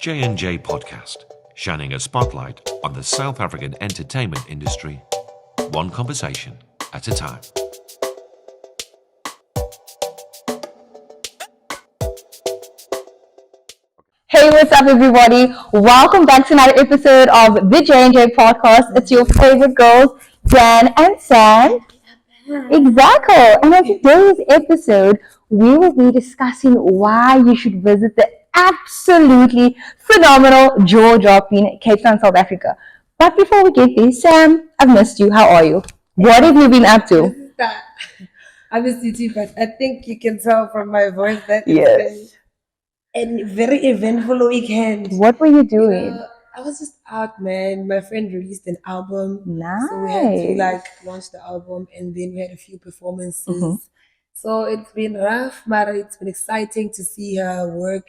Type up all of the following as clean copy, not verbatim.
J&J Podcast, shining a spotlight on the South African entertainment industry, one conversation at a time. Hey, what's up, everybody? Welcome back to another episode of the J&J Podcast. It's your favorite girls, Jan and Sam. Exactly. And on today's episode, we will be discussing why you should visit the absolutely phenomenal, jaw-dropping Cape Town, South Africa. But before we get there, Sam, I've missed you. How are you? What have you been up to? I missed you too, but I think you can tell from my voice that Yes. it's a very eventful weekend. What were you doing? I was just out, man. My friend released an album. Nice. So we had to launch the album, and then we had a few performances. Mm-hmm. So it's been rough, but it's been exciting to see her work,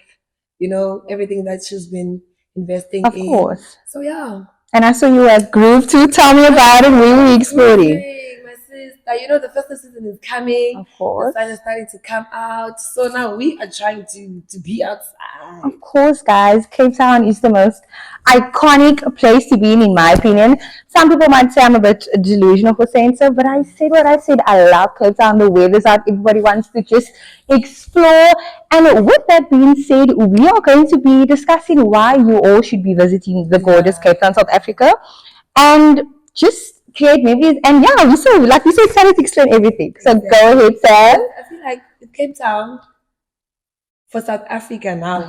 everything that she's been investing in. Of course. So yeah. And I saw you at Groove too. Tell me about it. We were exploring. My sister, the festive season is coming. Of course. The sun is starting to come out. So now we are trying to be outside. Of course, guys. Cape Town is the most iconic place to be in my opinion. Some people might say I'm a bit delusional for saying so, but I said what I said. I love Cape Town. The weather's out. Everybody wants to just explore. And with that being said, we are going to be discussing why you all should be visiting the gorgeous Cape Town, South Africa, and just create memories. And yeah, we're so excited to explain everything. So go ahead, Sam. I feel like Cape Town for South Africa now,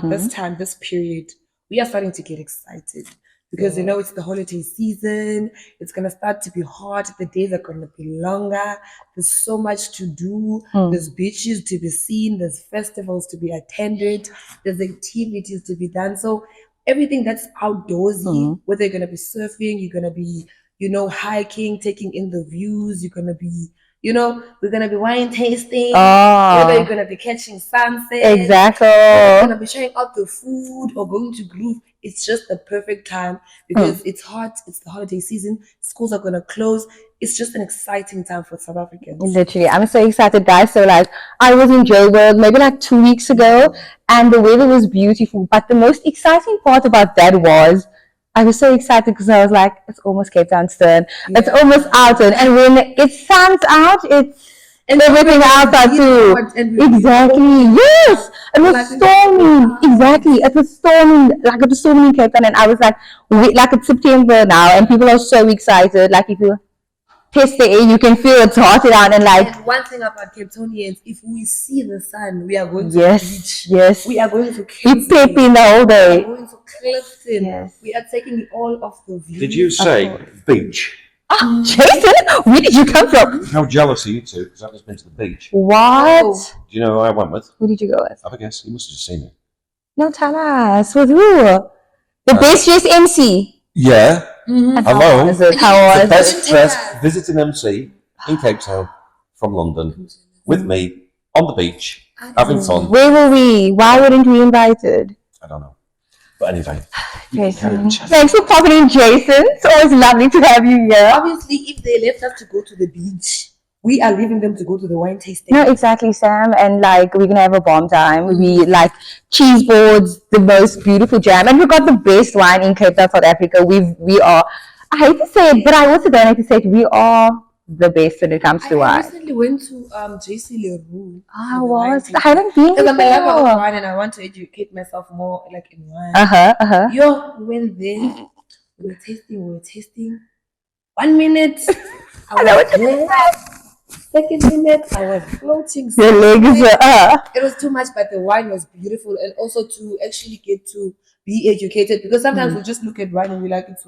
this period, we are starting to get excited because it's the holiday season. It's gonna start to be hot. The days are gonna be longer. There's so much to do. There's beaches to be seen. There's festivals to be attended. There's activities to be done. So everything that's outdoorsy, whether you're gonna be surfing, you're gonna be hiking, taking in the views, you're gonna be we're gonna be wine tasting, whether you're gonna be catching sunset, Exactly. you're gonna be trying out the food or going to Groove. It's just the perfect time because it's hot, it's the holiday season, schools are gonna close. It's just an exciting time for South Africans. Literally, I'm so excited, guys. So I was in Joburg maybe 2 weeks ago, and the weather was beautiful. But the most exciting part about that was I was so excited because I was like, it's almost Cape Town's turn. Yeah. It's almost our turn. And when it sun's out, it's everything outside too. Exactly. Yes. It was storming. Exactly. It was storming. It was storming in Cape Town. And I was like, it's September now. And people are so excited. If you test the air, you can feel it's hot around. And one thing about Cape Townians, if we see the sun, we are going to the beach. Yes. We are going to Cape Town. We're the whole day. We are going to Clifton. Yes. We are taking all of the views. Did you say beach? Oh, Jason, where did you come from? How jealous are you two? Because I've just been to the beach. What? Oh. Do you know who I went with? Who did you go with? I guess you must have just seen it. No, tell us. With who? The best dressed MC. Yeah. And hello. How was it? The best dressed visiting MC in Cape Town from London with me on the beach having fun. Where were we? Why weren't we invited? I don't know. But anyway. Jason. Thanks for popping in, Jason. It's always lovely to have you here. Obviously, if they left us to go to the beach, we are leaving them to go to the wine tasting. No, exactly, Sam. And we're gonna have a bomb time. We cheese boards, the most beautiful jam, and we got the best wine in Cape Town, South Africa. We are. I hate to say it, but I also don't hate to say it. We are the best when it comes to wine. I recently went to JC Leroux. I haven't been because I'm a lover of before. wine and I want to educate myself more in wine. We went there. We were tasting. 1 minute, I was there. Second minute, I was floating. Your legs are It was too much, but the wine was beautiful, and also to actually get to be educated, because sometimes we just look at wine and we're like, this is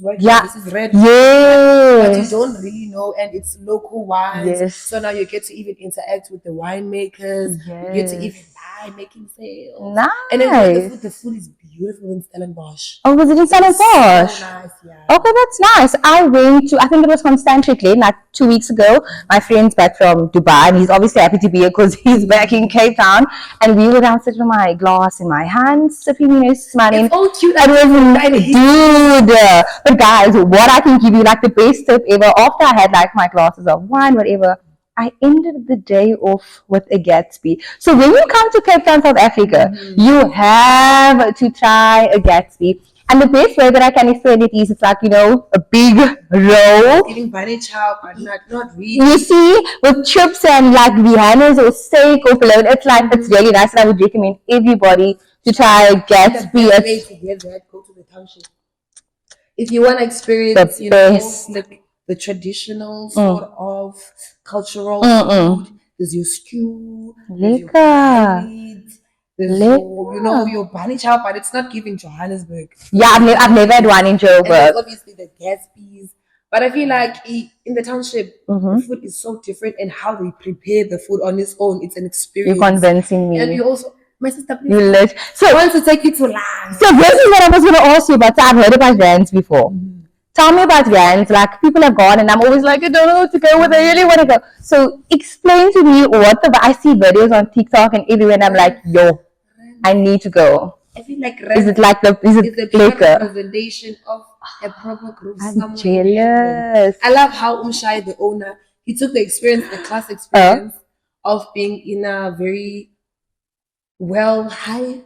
white, this is red. Yes. But you don't really know, and it's local wine. Yes. So now you get to even interact with the winemakers. Yes. You get to even buy, making sales. Nice. And then the food is beautiful in Stellenbosch. Oh, was it in Stellenbosch? So nice, yeah. Okay, that's nice. I went to, I think it was Constantia Lane, 2 weeks ago. My friend's back from Dubai, and he's obviously happy to be here because he's back in Cape Town. And we were down sitting with my glass in my hands, sipping, smiling. It's all cute. It was, dude. But guys, what I can give you, the best tip ever, after I had my glasses of wine, whatever, I ended the day off with a Gatsby. So when you come to Cape Town, South Africa, you have to try a Gatsby. And the best way that I can explain it is, it's like, a big roll. Eating bunny chow, but not really. You see, with chips and like vihandas or steak or filet, it's really nice. And I would recommend everybody to try Gatsby. The best way to get that, go to the township. If you want to experience, like the traditional sort of cultural food, there's your stew, there's your meat, there's your bunny chow, but it's not given Johannesburg. Yeah, I've never had one in Joburg. And obviously the Gatsby's. But I feel like in the township, the food is so different, and how they prepare the food on its own, it's an experience. You're convincing me. And you also, my sister, so I want to take you to land. So this is what I was going to ask you about. So I've heard about Rands before. Tell me about Rands. Like, people have gone, and I'm always like, I don't know what to go with. I really want to go. So explain to me I see videos on TikTok and everywhere, and I'm like, yo, I need to go. I feel like is it the representation of a proper group. I'm jealous. I love how Umshai, the owner, he took the class experience of being in a very high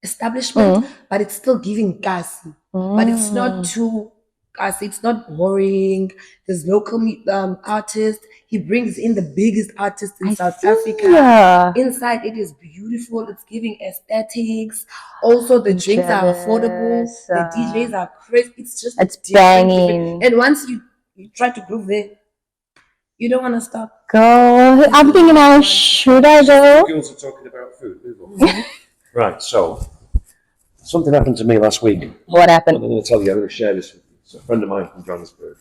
establishment, but it's still giving gas. But it's not too gas. It's not boring. There's local artists. He brings in the biggest artists in South Africa. Inside, it is beautiful. It's giving aesthetics. Also, the drinks are affordable. The DJs are crazy. It's banging. And once you try to groove there, you don't want to stop. Go. I'm thinking now, should I go? Girls are talking about food. Right, so something happened to me last week. What happened? I'm going to tell you. I'm going to share this with you. So a friend of mine from Johannesburg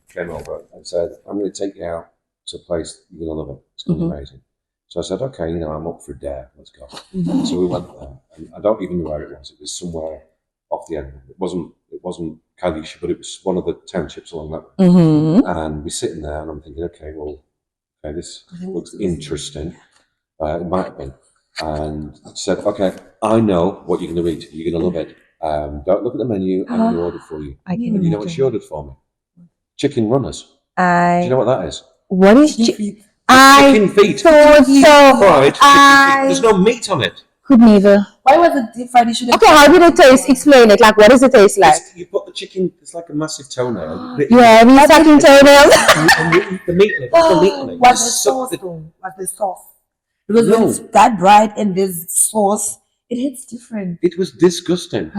came over and said, I'm going to take you out to a place you're going to love it. It's going to be amazing. So I said, okay, I'm up for a dare. Let's go. So we went there. And I don't even know where it was. It was somewhere off the end. It wasn't Kalisha, but it was one of the townships along that way. And we're sitting there, and I'm thinking, okay, this looks interesting. It might have been. And I said, okay, I know what you're going to eat. You're going to love it. Don't look at the menu. I'm going to order for you. And you know what she ordered for me? Chicken runners. Do you know what that is? What is chicken feet? Fried chicken feet. There's no meat on it. Could neither. Why was it deep fried? Okay, how did it taste? Explain it. Like, what does it taste like? You put the chicken. It's like a massive toenail. Yeah, we sucking toenails. And the meat on it. There's no meat on it. What's the sauce though? What's the sauce? Because when it's that bright and there's sauce, it hits different. It was disgusting.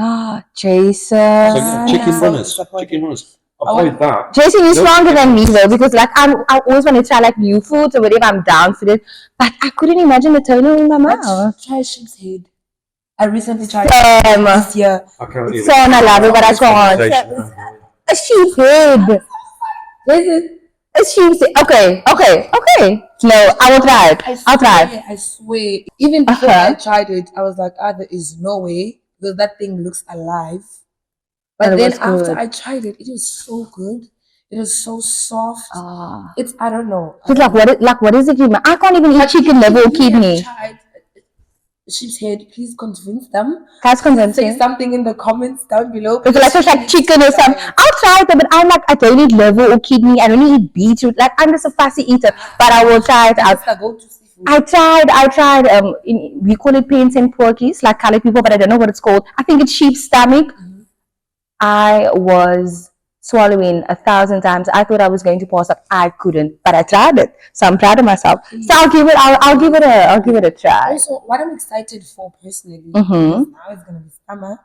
Jason. So, chicken runners. Avoid that. Jason, you're stronger than me though, because like I always want to try like new foods or whatever. I'm down for it, but I couldn't imagine the toenail in my mouth. Try sheep's head. I recently tried this year. I can't so I love it, but I can't. A sheep's head. A sheep's head. Okay. No, I will try it. I'll try it. I swear. Even before I tried it, I was like, there is no way, because that thing looks alive. But then after I tried it, it is so good. It is so soft. It's, I don't know. It's like what is it? I can't even eat chicken liver or kidney. Tried sheep's head. Please convince them. That's convincing. Say something in the comments down below. Because it's like chicken or something. I'll try it, but I'm like, I don't eat liver or kidney. I don't eat beetroot. Like, I'm just a fussy eater. But I will try it out. I tried. We call it paints and porkies, like colored people, but I don't know what it's called. I think it's sheep's stomach. I was swallowing 1,000 times. I thought I was going to pass up. I couldn't, but I tried it. So I'm proud of myself. So I'll give it a try. Also, what I'm excited for personally, now it's gonna be summer.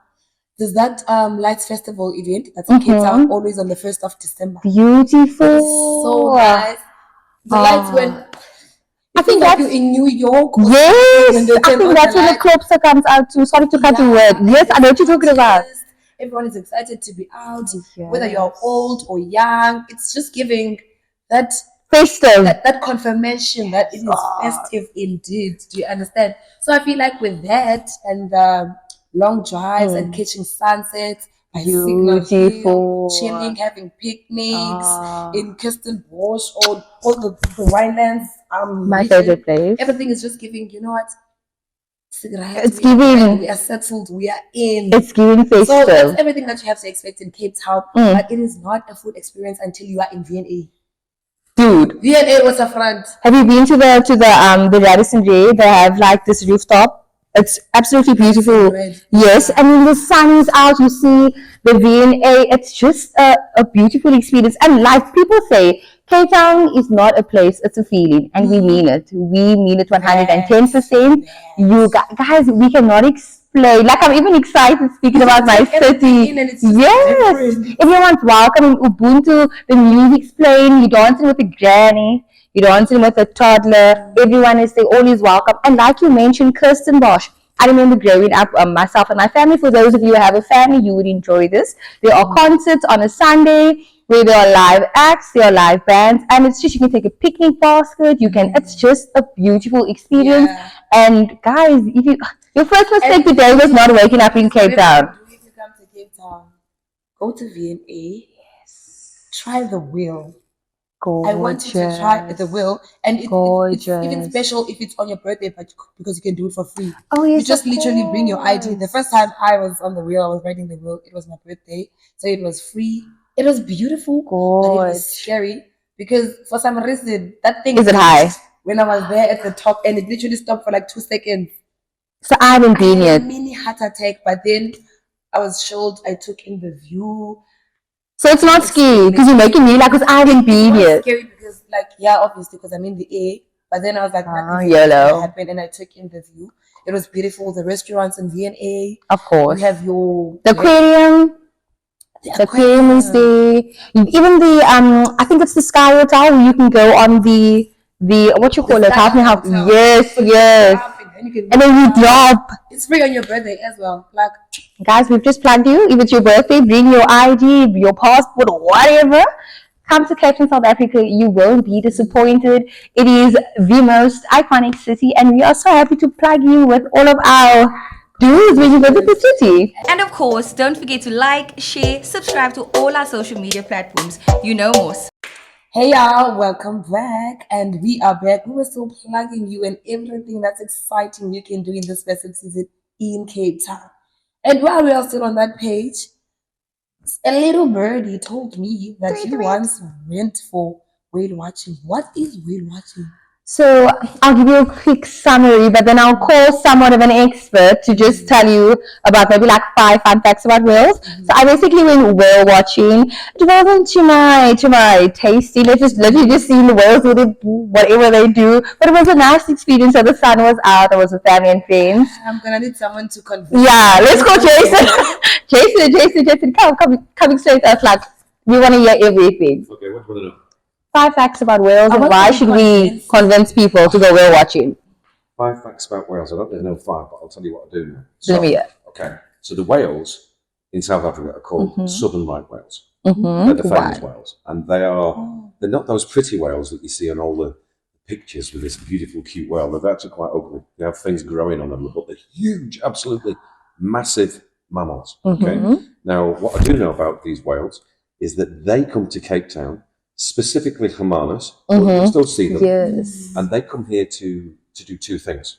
There's that Lights Festival event that's in Cape Town, always on the 1st of December. Beautiful. It's so nice. The lights when I think that's in New York. Yes, I think that's when the Clopsa comes out too. Sorry to cut the word. Yes, I know what you're talking about. Everyone is excited to be out, whether you're old or young. It's just giving that festive, that confirmation that it is festive indeed. Do you understand? So I feel like with that and long drives and catching sunsets, beautiful, chilling, having picnics in Kirstenbosch or all the winelands. My favorite place. Everything is just giving. You know what? It's giving. We are settled. We are in. It's giving festive. So that's everything that you have to expect in Cape Town. But it is not a food experience until you are in V&A. Dude, V&A was a front. have you been to the Radisson Ray? They have like this rooftop. It's absolutely beautiful. Red. Yes, I mean the sun is out. You see the V&A. It's just a beautiful experience. And like people say, Cape Town is not a place; it's a feeling, and we mean it. We mean it 110%. You guys, we cannot explain. Like I'm even excited speaking about my city. in and it's just Yes, different. everyone's welcome in Ubuntu. The music's playing. You're dancing with a granny. You're dancing with a toddler. Everyone is there, all is welcome. And like you mentioned, Kirsten Bosch. I remember growing up, myself and my family. For those of you who have a family, you would enjoy this. There are concerts on a Sunday where there are live acts, there are live bands, and it's just you can take a picnic basket. You can. It's just a beautiful experience. Yeah. And guys, if you your first mistake today was not waking up in Cape Town. If you come to Cape Town, go to V&A. Try the wheel. Gorgeous. I want you to try the wheel, and it's even special if it's on your birthday, but because you can do it for free. Oh yes, You just of literally bring your ID. course. The first time I was on the wheel, I was riding the wheel. It was my birthday, so it was free. It was beautiful, but it was Gorge. scary because for some reason that thing Is it high? when I was there at the top, and it literally stopped for like 2 seconds. So I haven't I been had a yet. mini heart attack, but then I was chilled. I took in the view. So it's not scary because you're making me like, because I haven't been It was yet. scary because, like, yeah, obviously, because I'm in the air. But then I was like, Ah, nothing YOLO. happened, and I took in the view. It was beautiful. The restaurants in V&A. Of course. You have your The aquarium. the The aquarium is there. Even the I think it's the Sky Hotel where you can go on the what you call it? Help me help. Hotel. Yes, So you yes. go up and then you can And then you go down. drop. It's free on your birthday as well. Like, Guys, we've just plugged you. If it's your birthday, bring your ID, your passport, or whatever. Come to Cape Town, South Africa. You won't be disappointed. It is the most iconic city, and we are so happy to plug you with all of our do's when you visit the city. And of course, don't forget to like, share, subscribe to all our social media platforms. You know most. hey y'all, welcome back, and we are back. We were still plugging you and everything that's exciting you can do in this festive season in Cape Town. And while we are still on that page, a little birdie told me that you once went for whale watching. What is whale watching? So I'll give you a quick summary, but then I'll call somewhat of an expert to just tell you about maybe like 5 fun facts about whales. So I basically went whale watching. It wasn't to my tasting. Let's just literally just seeing the whales with it, whatever they do. But it was a nice experience. So the sun was out. I was with family and friends. I'm gonna need someone to convince. Yeah, let's call Jason. Jason, coming straight to us. Like we want to hear everything. Okay, what do you want to know? 5 facts about whales, I and want why to should we convince people to go whale watching? 5 facts about whales. I don't really know 5, but I'll tell you what I do know. Let me hear. Okay, so the whales in South Africa are called southern right whales. Mm-hmm. They're the famous whales, and they're not those pretty whales that you see on all the pictures with this beautiful, cute whale. They're actually quite ugly. They have things growing on them, but they're huge, absolutely massive mammals. Okay. Now, what I do know about these whales is that they come to Cape Town, specifically Hermanus. You can still see them, Yes. and they come here to do 2 things.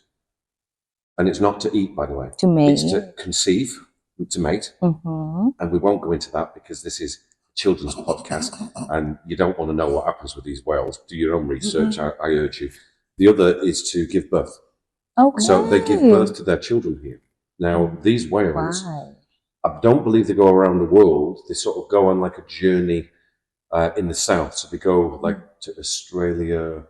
And it's not to eat, by the way. To mate. It's to conceive, to mate. And we won't go into that because this is a children's podcast and you don't want to know what happens with these whales. Do your own research, I urge you. The other is to give birth. Okay. So they give birth to their children here. Now, these whales, I don't believe they go around the world. They sort of go on like a journey in the south. So they go like to Australia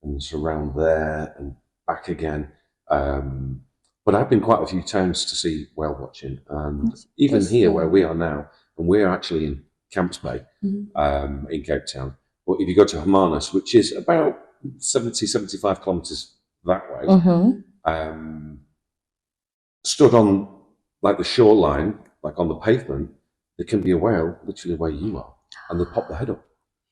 and it's around there and back again. But I've been quite a few times to see whale watching, and even here where we are now, and we're actually in Camps Bay in Cape Town. But if you go to Hermanus, which is about 75 kilometres that way, stood on like the shoreline, like on the pavement, there can be a whale literally where you are, and they pop their head up.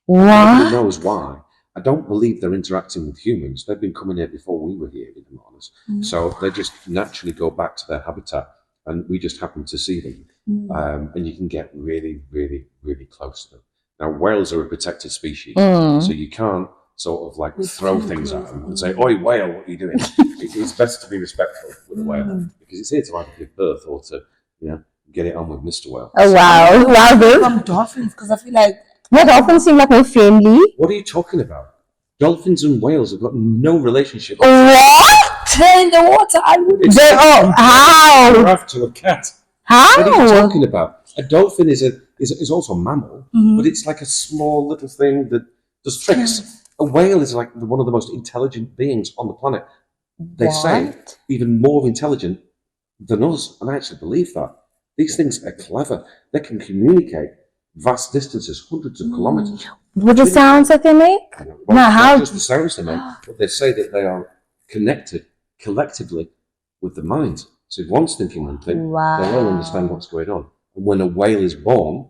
Nobody knows why. I don't believe they're interacting with humans. They've been coming here before we were here, if I'm honest. So they just naturally go back to their habitat, and we just happen to see them. And you can get really, really, really close to them. Now, whales are a protected species, so you can't sort of like throw things at them and say, "Oi, whale, what are you doing?" It's best to be respectful with a whale because it's here to either give birth or to, get it on with Mr. Whale. Oh wow, From dolphins, because I feel like No, dolphins seem like more friendly. What are you talking about? Dolphins and whales have got no relationship. What? They're in the water. I wouldn't. They, oh, how? Giraffe to a cat. How? What are you talking about? A dolphin is also a mammal, but it's like a small little thing that does tricks. A whale is like one of the most intelligent beings on the planet. They say What? even more intelligent than us, and I actually believe that. These things are clever. They can communicate vast distances, hundreds of kilometers. With the sounds that they make? Well, No, it's how? not just the sounds they make, but they say that they are connected collectively with the mind. So if one's thinking one thing, they'll all understand what's going on. And when a whale is born,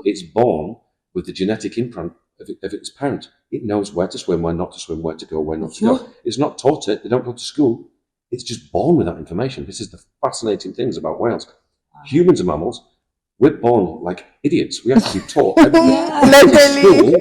it's born with the genetic imprint of its parent. It knows where to swim, where not to swim, where to go, where not to go. It's not taught it. They don't go to school. It's just born with that information. This is the fascinating things about whales. Humans are mammals. We're born like idiots. We have to be taught everything. Literally.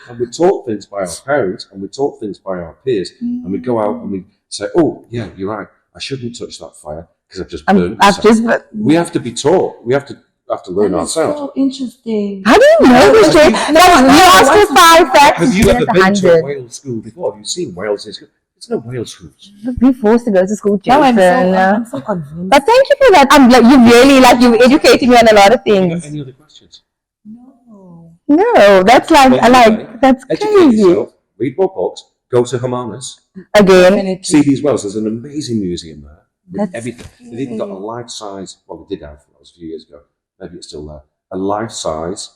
And we're taught things by our parents, and we're taught things by our peers. And we go out and we say, "Oh, yeah, you're right. I shouldn't touch that fire because I've just burned myself." We have to be taught. We have to learn ourselves. So interesting. How do you know this, Jay? No, you asked for 5 facts. Have you she ever has been to a 100. whale school before? Have you seen whales in school? There's no whale schools. We're forced to go to school, No, Jason. I'm so convinced. But thank you for that. I'm like, you really like you're educating me on a lot of Have you got things. any other questions? No. No, that's like Well, I like that's Educate crazy. yourself. Read more books. Go to Hermanus. Again, Definitely. See these whales. There's an amazing museum there with That's everything. They've even got a life-size. Well, they did have. That was a few years ago. Maybe it's still there. A life-size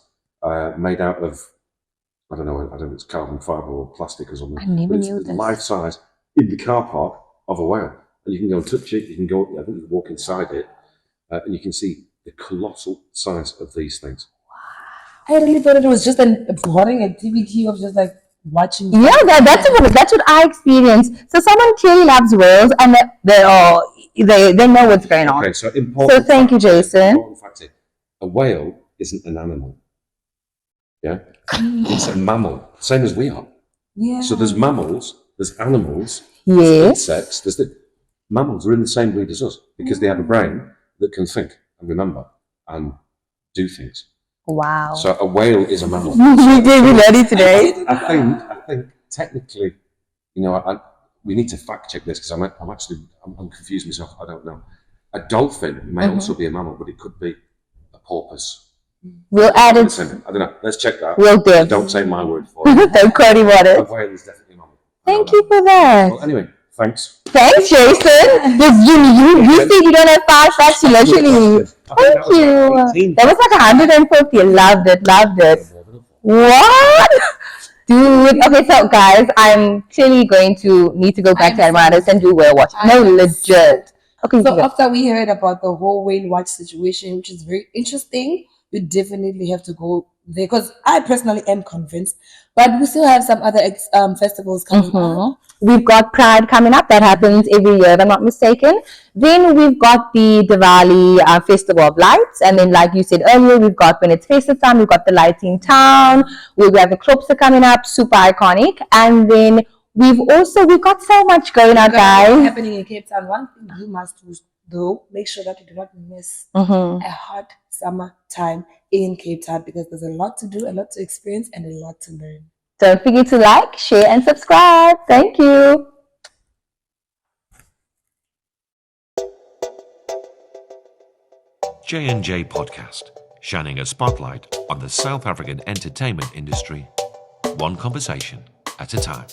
made out of I don't know if it's carbon fiber or plastic or something. I never but it's knew this. life-size in the car park of a whale, and you can go and touch it. You can go. I think you can walk inside it, and you can see the colossal size of these things. I really thought it was just a boring activity of just like watching. yeah, that's what I experienced. So someone clearly loves whales, and they know what's going on. Okay, so important. So thank you, fact here, Jason. Important fact here. A whale isn't an animal. Yeah, it's a mammal, same as we are. Yeah. So there's mammals, there's animals, Yes. there's insects. There's the mammals are in the same breed as us because they have a brain that can think and remember and do things. Wow. So a whale is a mammal. You gave me ready today. I think technically, we need to fact check this because I'm confused myself. I don't know. A dolphin may also be a mammal, but it could be a porpoise. We'll add it. I don't know. Let's check that. We'll do. Don't say my word for it. Don't quote about A it. whale is definitely a mammal. Thank you for that. Well, anyway, thanks. Thanks, Jason. You said you don't have 5 facts. You literally. Thank you. That was like 150. Loved it. What? Dude. Okay, so guys, I'm clearly going to need to go back to Hermanus and do whale watch. No, legit. Okay, So so after we heard about the whole whale watch situation, which is very interesting, we definitely have to go there because I personally am convinced. But we still have some other festivals coming up. we've got Pride coming up. That happens every year, if I'm not mistaken. Then we've got the Diwali Festival of Lights. And then, like you said earlier, we've got when it's festive time, we've got the Lights in Town. We have the Klopse coming up, super iconic. And then we've got so much going on, guys. Happening in Cape Town. One thing you must do, though, make sure that you do not miss a hot summer time in Cape Town because there's a lot to do, a lot to experience, and a lot to learn. Don't forget to like, share, and subscribe. Thank you. J&J Podcast, shining a spotlight on the South African entertainment industry, one conversation at a time.